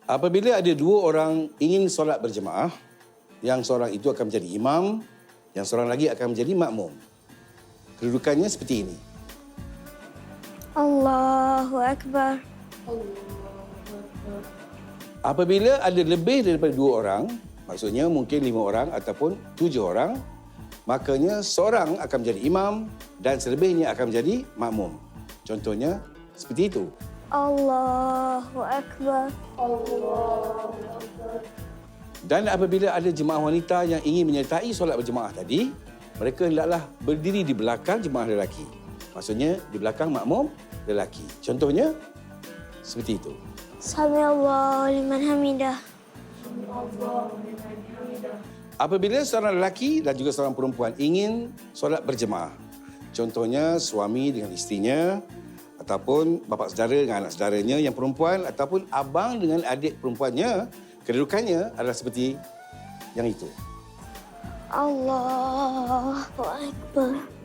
Apabila ada dua orang ingin solat berjemaah, yang seorang itu akan menjadi imam, yang seorang lagi akan menjadi makmum. Kedudukannya seperti ini. Allahu Akbar. Apabila ada lebih daripada dua orang, maksudnya mungkin 5 orang ataupun 7 orang, makanya seorang akan menjadi imam dan selebihnya akan menjadi makmum. Contohnya seperti itu. Allahu Akbar. Dan apabila ada jemaah wanita yang ingin menyertai solat berjemaah tadi, mereka hendaklah berdiri di belakang jemaah lelaki. Maksudnya di belakang makmum lelaki. Contohnya seperti itu. Sami Allahu liman hamidah. Apabila seorang lelaki dan juga seorang perempuan ingin solat berjemaah, contohnya suami dengan isterinya, ataupun bapa saudara dengan anak saudaranya yang perempuan, ataupun abang dengan adik perempuannya, kedudukannya adalah seperti yang itu. Allahu Akbar.